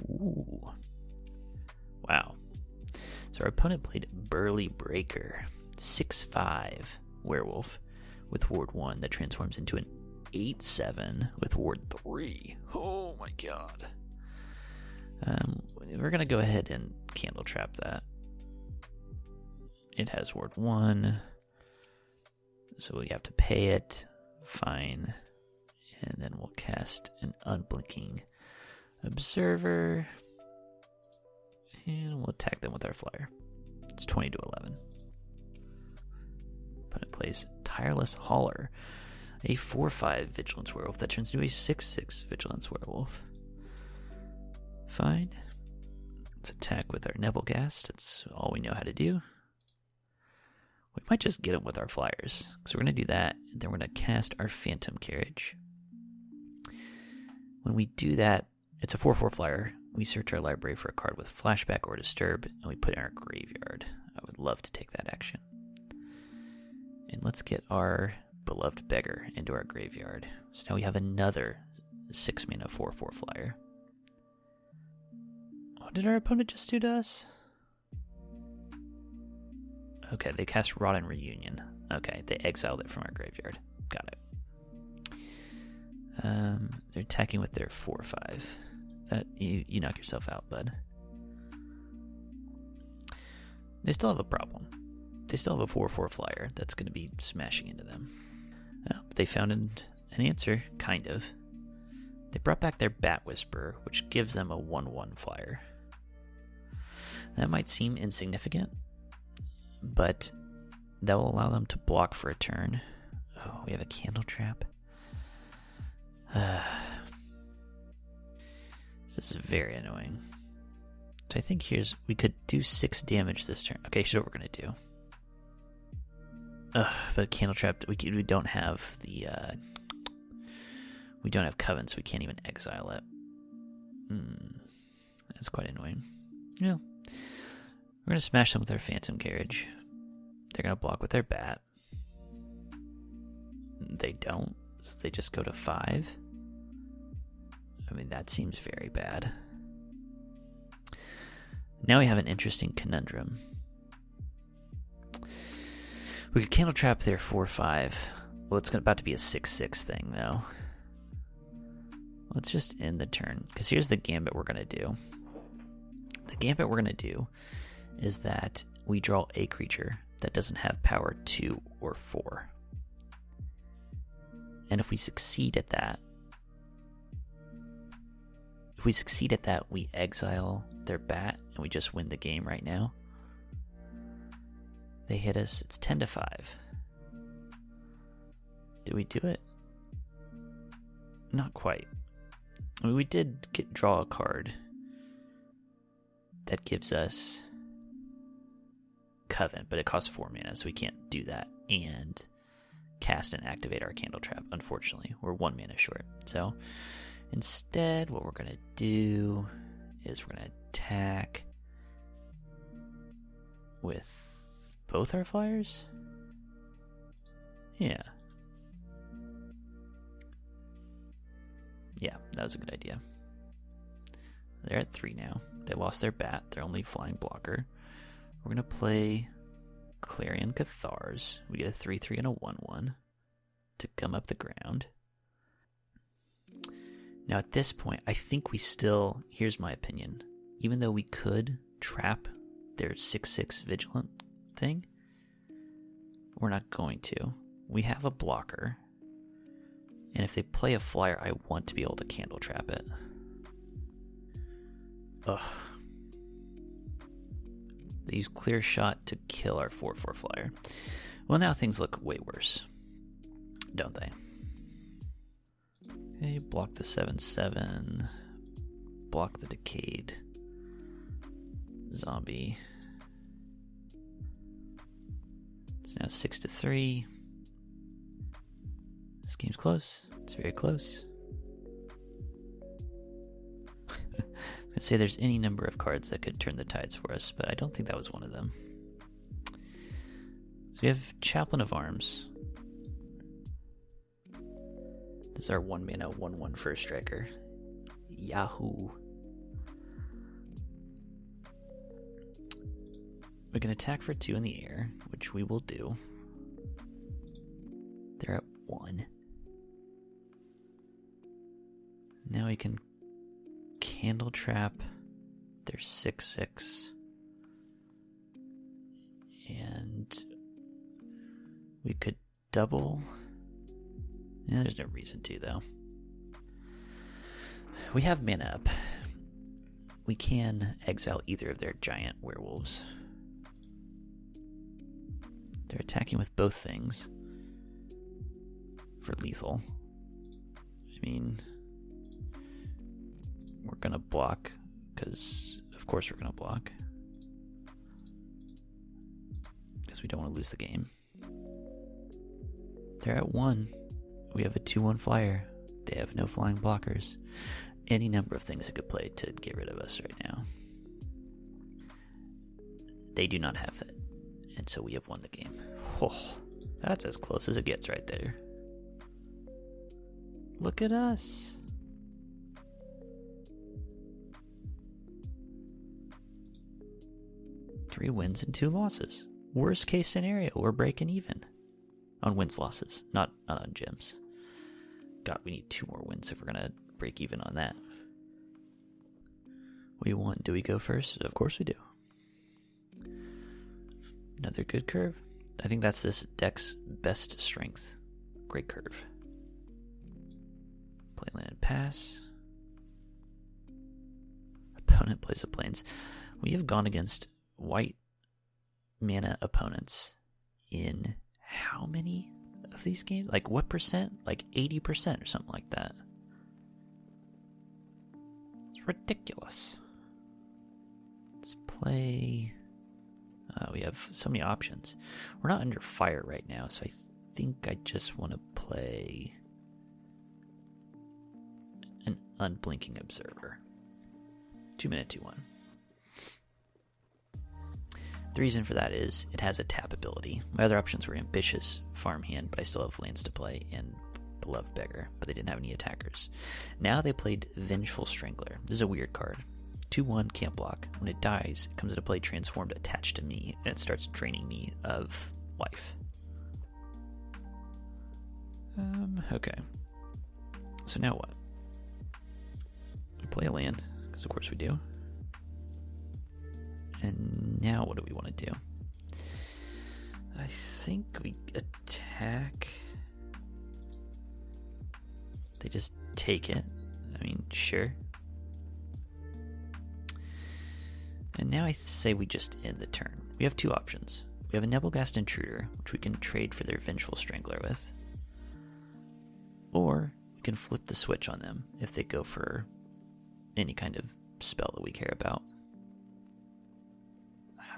Ooh. Wow. So our opponent played Burly Breaker, 6/5 werewolf with Ward 1 that transforms into an 8/7 with Ward 3. Oh my god. We're going to go ahead and Candle Trap that. It has Ward 1, so we have to pay it. Fine. And then we'll cast an Unblinking Observer. And we'll attack them with our flyer. It's 20-11. Opponent plays Tireless Hauler, a 4/5 Vigilance Werewolf that turns into a 6/6 Vigilance Werewolf. Fine. Let's attack with our Nebelgast. That's all we know how to do. We might just get them with our flyers. So we're going to do that, and then we're going to cast our Phantom Carriage. When we do that, it's a 4/4 flyer. We search our library for a card with Flashback or Disturb, and we put it in our graveyard. I would love to take that action. And let's get our Beloved Beggar into our graveyard. So now we have another 6-mana 4/4 flyer. What did our opponent just do to us? Okay, they cast Rotten Reunion. Okay, they exiled it from our graveyard. Got it. They're attacking with their 4/5. That you knock yourself out, bud. They still have a problem. They still have a 4/4 flyer that's going to be smashing into them. But they found an answer, kind of. They brought back their Bat Whisperer, which gives them a 1/1 flyer. That might seem insignificant, but that will allow them to block for a turn. Oh, we have a Candle Trap. This is very annoying. So I think we could do 6 damage this turn. Okay, here's what we're going to do. But Candle Trap, we don't have the... we don't have Coven, so we can't even exile it. That's quite annoying. Yeah. We're going to smash them with our Phantom Carriage. They're going to block with their Bat. They don't, so they just go to 5. I mean, that seems very bad. Now we have an interesting conundrum. We could Candle Trap their 4/5. Well, it's about to be a 6/6 thing, though. Let's just end the turn, because here's the gambit we're going to do. The gambit we're going to do is that we draw a creature that doesn't have power 2 or 4. And if we succeed at that, we exile their Bat, and we just win the game right now. They hit us, it's 10-5. Did we do it? Not quite. I mean, we did draw a card that gives us Coven, but it costs 4 mana, so we can't do that and cast and activate our Candle Trap, unfortunately. We're 1 mana short. So instead, what we're going to do is we're going to attack with both our flyers? Yeah. Yeah, that was a good idea. They're at 3 now. They lost their bat. They're only flying blocker. We're going to play Clarion Cathars. We get a 3/3 and a 1/1 to come up the ground. Now at this point, I think we still, here's my opinion, even though we could trap their 6/6 Vigilant thing, we're not going to. We have a blocker, and if they play a flyer, I want to be able to Candle Trap it. Ugh. They use Clear Shot to kill our 4/4 flyer. Well, now things look way worse, don't they? Okay, block the 7/7. Block the Decayed Zombie. It's now 6-3. This game's close. It's very close. I'd say there's any number of cards that could turn the tides for us, but I don't think that was one of them. So we have Chaplain of Arms. This is our 1 mana 1/1 first striker. Yahoo! We can attack for 2 in the air, which we will do. They're at 1. Now we can Candle Trap their 6/6. And we could double. Yeah, there's no reason to, though. We have mana up. We can exile either of their giant werewolves. They're attacking with both things for lethal. I mean, we're going to block, because of course we're going to block. Because we don't want to lose the game. They're at 1. We have a 2/1 flyer. They have no flying blockers. Any number of things that could play to get rid of us right now. They do not have it. And so we have won the game. Oh, that's as close as it gets right there. Look at us. Three wins and 2 losses. Worst case scenario, we're breaking even. On wins losses, not on gems. God, we need 2 more wins if we're going to break even on that. We won. Do we go first? Of course we do. Another good curve. I think that's this deck's best strength. Great curve. Play land and pass. Opponent plays a plains. We have gone against white mana opponents in how many of these games? Like what percent? Like 80% or something like that. It's ridiculous. Let's play. We have so many options. We're not under fire right now, so I think I just want to play an Unblinking Observer. 2 mana 2/1. The reason for that is it has a tap ability. My other options were Ambitious, Farmhand, but I still have lands to play, and Beloved Beggar, but they didn't have any attackers. Now they played Vengeful Strangler. This is a weird card. 2/1, can't block. When it dies, it comes into play transformed attached to me, and it starts draining me of life. Okay. So now what? We play a land, because of course we do. And now what do we want to do? I think we attack. They just take it. I mean, sure. And now I say we just end the turn. We have 2 options. We have a Nebelgast Intruder, which we can trade for their Vengeful Strangler with. Or we can flip the switch on them if they go for any kind of spell that we care about.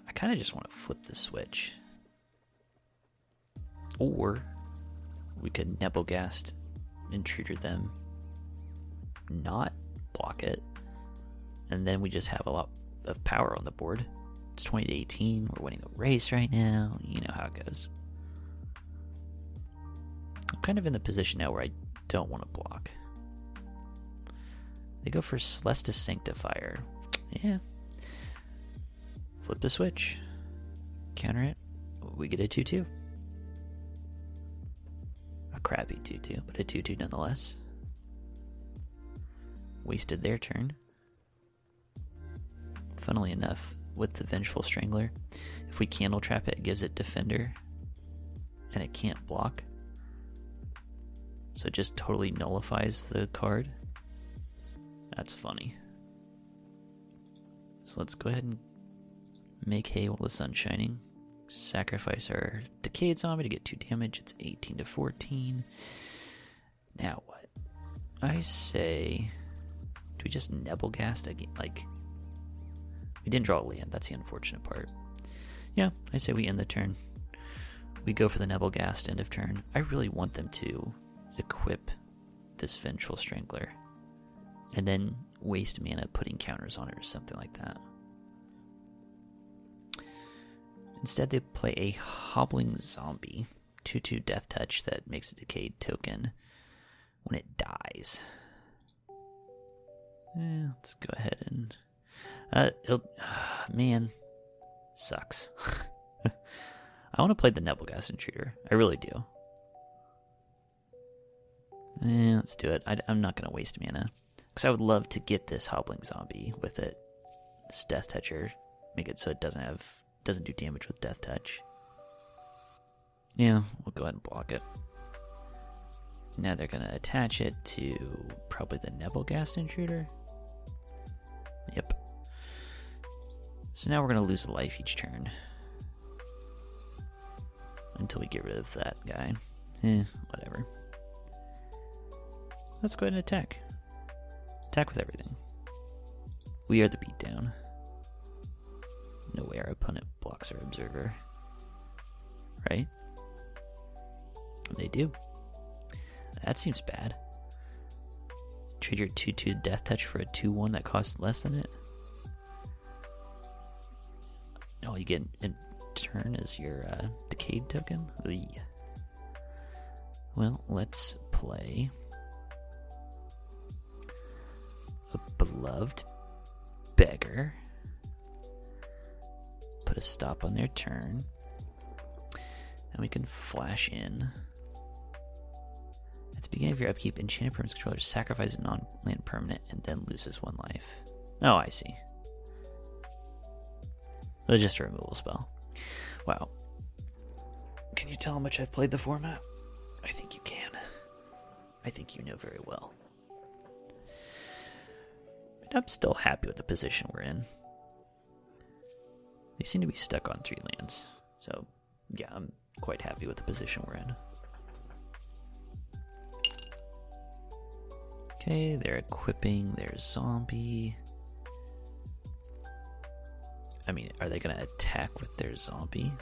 I kind of just want to flip the switch. Or we could Nebelgast Intruder them, not block it, and then we just have a lot of power on the board. It's 20 to 18. We're winning a race right now. You know how it goes. I'm kind of in the position now where I don't want to block. They go for Celestus Sanctifier. Yeah. Flip the switch. Counter it. We get a 2-2. A crappy 2-2, but a 2-2 nonetheless. Wasted their turn. Funnily enough, with the Vengeful Strangler, if we Candle Trap it, it gives it Defender, and it can't block. So it just totally nullifies the card. That's funny. So let's go ahead and make hay while the sun's shining. Sacrifice our Decayed Zombie to get 2 damage. It's 18 to 14. Now what? I say, do we just Nebelgast again? Like, we didn't draw a land. That's the unfortunate part. Yeah, I say we end the turn. We go for the Nebelgast end of turn. I really want them to equip this Vengeful Strangler and then waste mana putting counters on it or something like that. Instead, they play a Hobbling Zombie, 2/2 Death Touch that makes a Decayed token when it dies. Let's go ahead and... man, sucks. I want to play the Nebelgast Intruder. I really do. Let's do it. I'm not going to waste mana. Because I would love to get this Hobbling Zombie with it. This Death Toucher. Make it so it doesn't do damage with Death Touch. Yeah, we'll go ahead and block it. Now they're going to attach it to probably the Nebelgast Intruder. Yep. So now we're going to lose a life each turn. Until we get rid of that guy. Whatever. Let's go ahead and attack. Attack with everything. We are the beatdown. No way our opponent blocks our Observer. Right? They do. That seems bad. Trade your 2/2 Death Touch for a 2/1 that costs less than it. All you get in turn is your Decayed token. Ugh. Well, let's play a Beloved Beggar. Put a stop on their turn. And we can flash in. At the beginning of your upkeep, Enchanted Permanent's controller sacrifices a non-land permanent and then loses 1 life. Oh, I see. It's just a removal spell. Wow. Can you tell how much I've played the format? I think you can. I think you know very well. And I'm still happy with the position we're in. They seem to be stuck on 3 lands. So, yeah, I'm quite happy with the position we're in. Okay, they're equipping their zombie. I mean, are they going to attack with their zombie?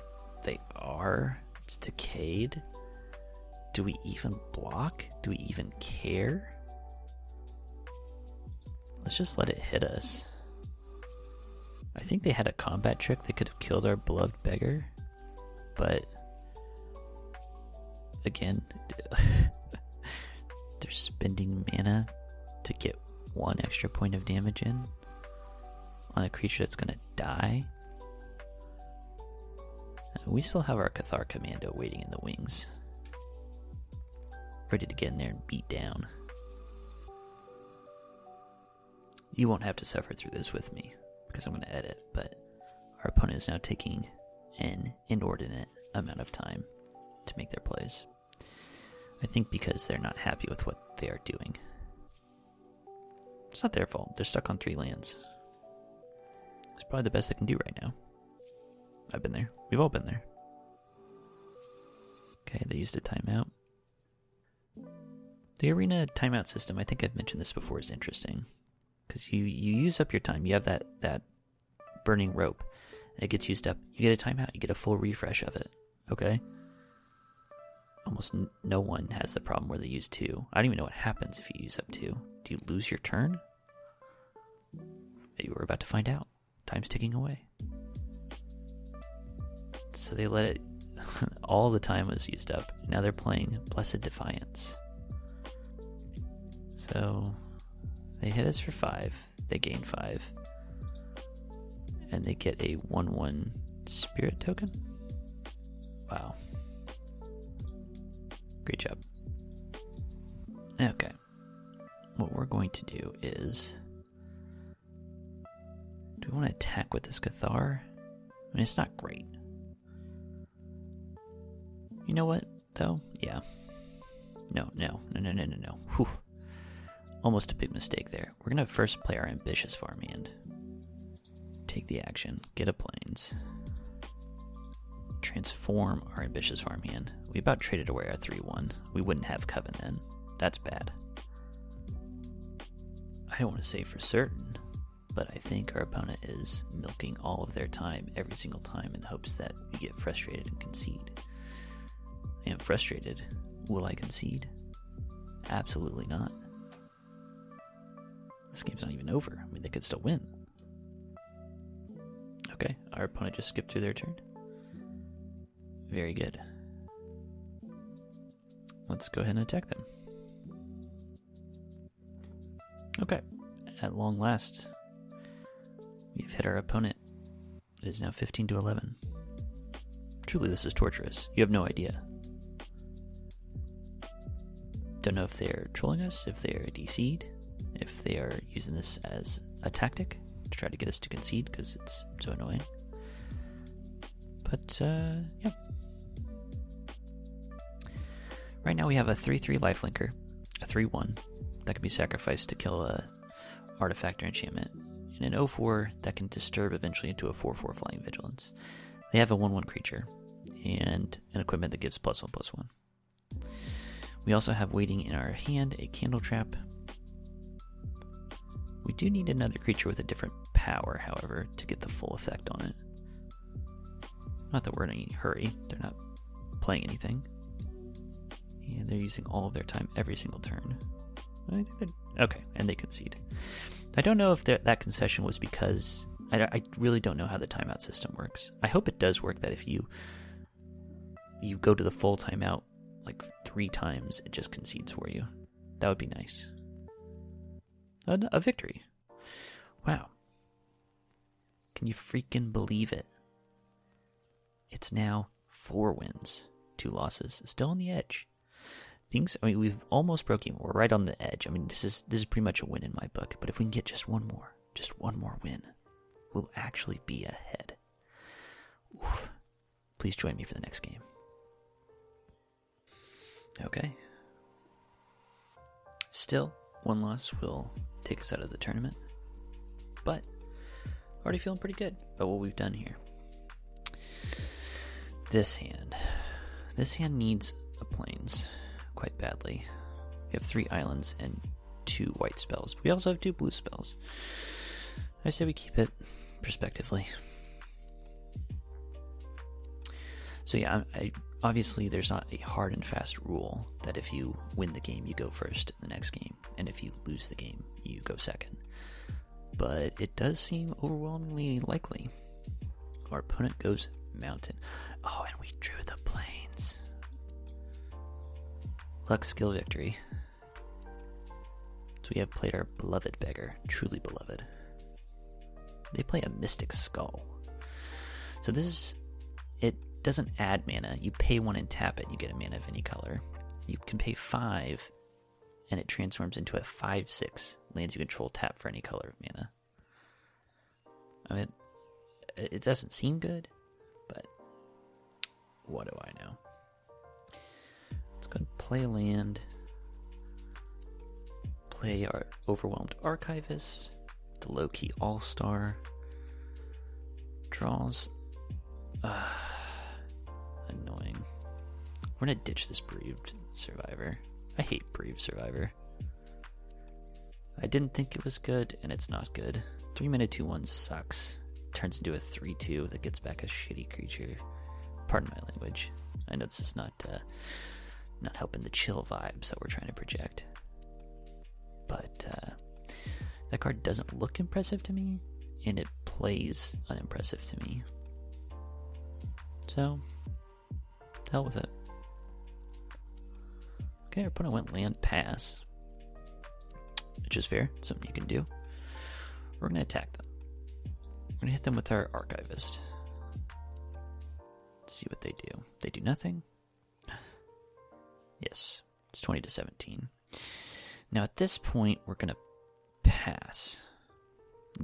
They are. It's Decayed. Do we even block? Do we even care? Let's just let it hit us. I think they had a combat trick that could have killed our Beloved Beggar. But, again, they're spending mana to get 1 extra point of damage in on a creature that's going to die. We still have our Cathar Commando waiting in the wings, ready to get in there and beat down. You won't have to suffer through this with me, because I'm going to edit, but our opponent is now taking an inordinate amount of time to make their plays. I think because they're not happy with what they are doing. It's not their fault. They're stuck on 3 lands. It's probably the best they can do right now. I've been there. We've all been there. Okay, they used a timeout. The arena timeout system, I think I've mentioned this before, is interesting. Because you use up your time. You have that burning rope. And it gets used up. You get a timeout. You get a full refresh of it. Okay? Almost no one has the problem where they use 2. I don't even know what happens if you use up 2. Do you lose your turn? Maybe we're about to find out. Time's ticking away. So they let it... all the time was used up. Now they're playing Blessed Defiance. So they hit us for 5. They gain 5. And they get a 1/1 spirit token. Wow. Great job. Okay. What we're going to do is... do we want to attack with this Cathar? I mean, it's not great. You know what, though? Yeah. No. Whew. Almost a big mistake there. We're going to first play our ambitious farmhand. Take the action. Get a plains. Transform our ambitious farmhand. We about traded away our 3/1. We wouldn't have Coven then. That's bad. I don't want to say for certain, but I think our opponent is milking all of their time every single time in the hopes that we get frustrated and concede. I am frustrated. Will I concede? Absolutely not. This game's not even over. I mean, they could still win. Okay, our opponent just skipped through their turn. Very good. Let's go ahead and attack them. Okay, at long last, we've hit our opponent. It is now 15-11. Truly, this is torturous. You have no idea. Don't know if they're trolling us, if they're DC'd, if they are using this as a tactic to try to get us to concede because it's so annoying. But, yeah. Right now we have a 3/3 lifelinker, a 3/1 that can be sacrificed to kill a artifact or enchantment, and an 0/4 that can disturb eventually into a 4/4 flying vigilance. They have a 1/1 creature and an equipment that gives +1/+1. We also have waiting in our hand a candle trap. We do need another creature with a different power, however, to get the full effect on it. Not that we're in any hurry. They're not playing anything. And they're using all of their time every single turn. I think okay, and they concede. I don't know if that concession was because... I really don't know how the timeout system works. I hope it does work that if you go to the full timeout like 3 times, it just concedes for you. That would be nice. A victory. Wow. Can you freaking believe it? It's now 4 wins, 2 losses. Still on the edge. We've almost broke even. We're right on the edge. I mean, this is pretty much a win in my book. But if we can get just one more win, we'll actually be ahead. Oof. Please join me for the next game. Okay. Still, 1 loss will take us out of the tournament. But, already feeling pretty good about what we've done here. This hand needs a plains quite badly. We have 3 islands and 2 white spells. But we also have 2 blue spells. I say we keep it prospectively. So yeah, obviously there's not a hard and fast rule that if you win the game, you go first in the next game. And if you lose the game, you go second. But it does seem overwhelmingly likely. Our opponent goes mountain. Oh, and we drew the plains. Luck, skill, victory. So we have played our beloved beggar, truly beloved. They play a mystic skull. So it doesn't add mana. You pay 1 and tap it, and you get a mana of any color. You can pay 5, and it transforms into a 5/6 lands you control tap for any color of mana. I mean, it doesn't seem good, but what do I know? Let's go and play a land. Play our Overwhelmed Archivist. The low-key All-Star. Draws. Annoying. We're gonna ditch this Bereaved Survivor. I hate Brave Survivor. I didn't think it was good, and it's not good. 3-mana 2/1 sucks. Turns into a 3/2 that gets back a shitty creature. Pardon my language. I know this is not helping the chill vibes that we're trying to project. But that card doesn't look impressive to me, and it plays unimpressive to me. So, hell with it. Okay, our opponent went land pass, which is fair. It's something you can do. We're going to attack them. We're going to hit them with our Archivist. Let's see what they do. They do nothing. Yes, it's 20-17. Now at this point, we're going to pass.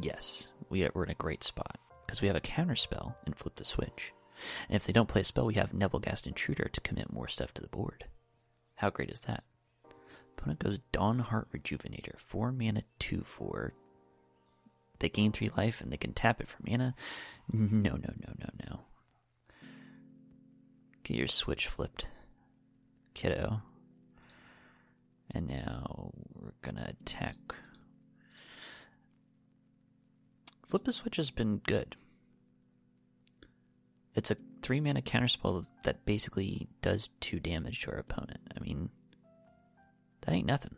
Yes, we're in a great spot because we have a counterspell and flip the switch. And if they don't play a spell, we have Nebelgast Intruder to commit more stuff to the board. How great is that? Opponent goes Dawnheart Rejuvenator, 4-mana 2/4. They gain 3 life and they can tap it for mana. No. Get your switch flipped, kiddo. And now we're gonna attack. Flip the switch has been good. It's a 3-mana counterspell that basically does 2 damage to our opponent. I mean, that ain't nothing.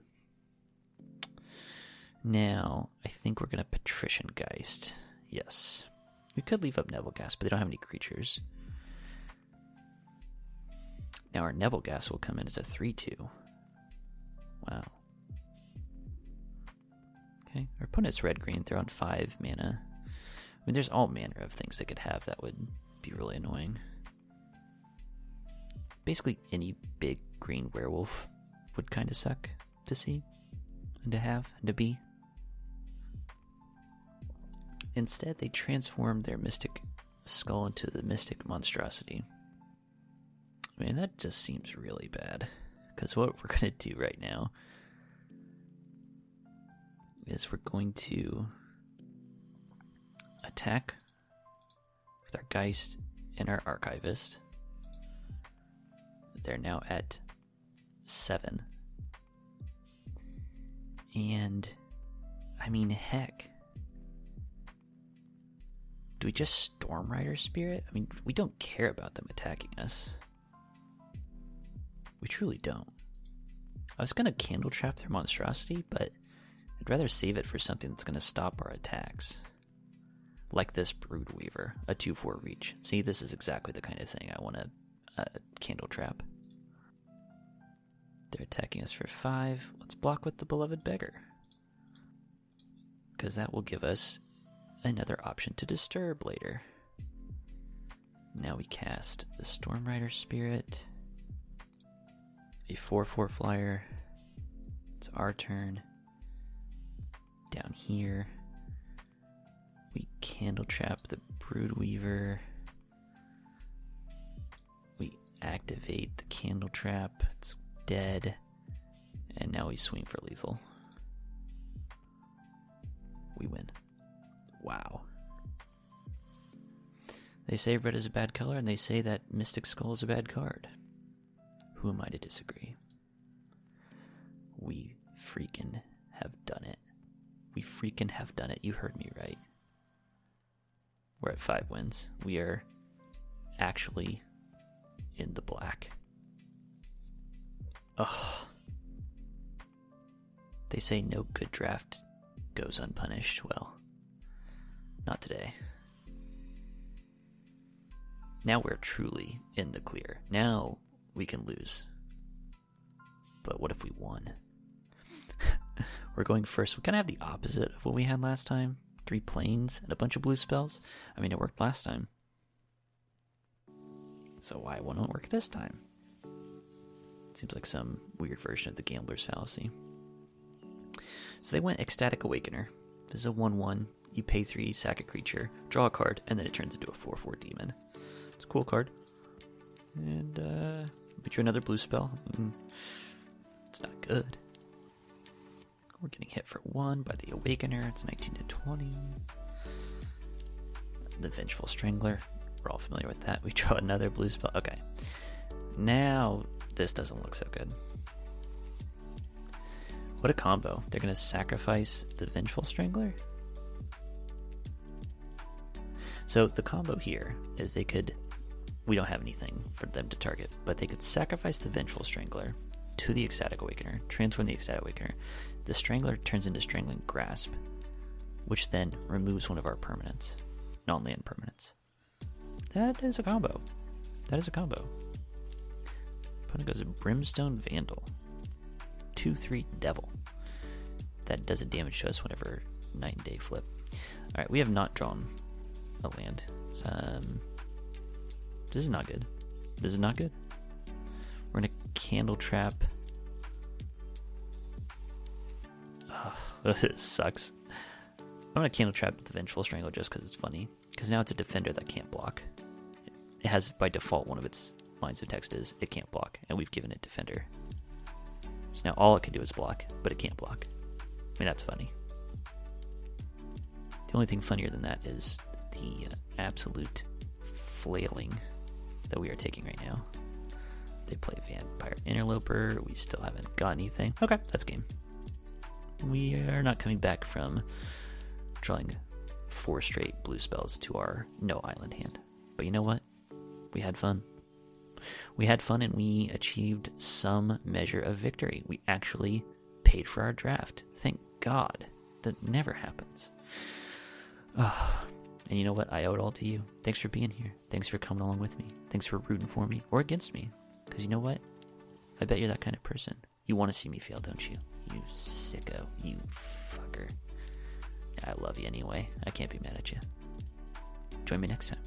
Now, I think we're going to Patrician Geist. Yes. We could leave up Nebelgast, but they don't have any creatures. Now our Nebelgast will come in as a 3/2. Wow. Okay, our opponent's red-green. They're on 5 mana. I mean, there's all manner of things they could have that would be really annoying. Basically, any big green werewolf would kind of suck to see, and to have, and to be. Instead, they transform their Mystic Skull into the Mystic Monstrosity. I mean, that just seems really bad. Because what we're going to do right now is we're going to attack with our Geist and our Archivist. They're now at 7. And, I mean, heck. Do we just Stormrider Spirit? I mean, we don't care about them attacking us. We truly don't. I was going to Candle Trap their Monstrosity, but I'd rather save it for something that's going to stop our attacks. Like this Broodweaver, a 2/4 reach. See, this is exactly the kind of thing I want to Candle Trap. They're attacking us for 5. Let's block with the Beloved Beggar. Because that will give us another option to disturb later. Now we cast the Stormrider Spirit. A 4/4 flyer. It's our turn. Down here, we Candle Trap the Broodweaver. We activate the Candle Trap. It's dead. And now we swing for lethal. We win. Wow. They say red is a bad color, and they say that Mystic Skull is a bad card. Who am I to disagree? We freaking have done it. We freaking have done it. You heard me right. We're at 5 wins. We are actually in the black. Ugh. They say no good draft goes unpunished. Well, not today. Now we're truly in the clear. Now we can lose. But what if we won? We're going first. We kind of have the opposite of what we had last time. 3 planes and a bunch of blue spells. I mean, it worked last time. So why wouldn't it work this time? Seems like some weird version of the Gambler's Fallacy. So they went Ecstatic Awakener. This is a 1/1. You pay 3, sack a creature, draw a card, and then it turns into a 4/4 demon. It's a cool card. And, we drew another blue spell. It's not good. We're getting hit for 1 by the Awakener. It's 19-20. The Vengeful Strangler. We're all familiar with that. We draw another blue spell. Okay. Now, this doesn't look so good. What a combo. They're going to sacrifice the Vengeful Strangler? So the combo here is they could... We don't have anything for them to target, but they could sacrifice the Vengeful Strangler to the Ecstatic Awakener, transform the Ecstatic Awakener. The Strangler turns into Strangling Grasp, which then removes one of our permanents, non-land permanents. That is a combo. That is a combo. Opponent goes a Brimstone Vandal. 2/3 Devil. That does a damage to us whenever Night and Day flip. Alright, we have not drawn a land. This is not good. This is not good. We're gonna Candle Trap. Oh, this sucks. I'm gonna Candle Trap the Vengeful Strangler just because it's funny. Because now it's a defender that can't block. It has, by default, one of its lines of text is it can't block, and we've given it defender. So now all it can do is block, but it can't block. I mean, that's funny. The only thing funnier than that is the absolute flailing that we are taking right now. They play Vampire Interloper. We still haven't got anything. Okay, that's game. We are not coming back from drawing 4 straight blue spells to our no island hand. But you know what? We had fun. We had fun and we achieved some measure of victory. We actually paid for our draft. Thank God. That never happens. And you know what? I owe it all to you. Thanks for being here. Thanks for coming along with me. Thanks for rooting for me or against me. Because you know what? I bet you're that kind of person. You want to see me fail, don't you? You sicko. You fucker. I love you anyway. I can't be mad at you. Join me next time.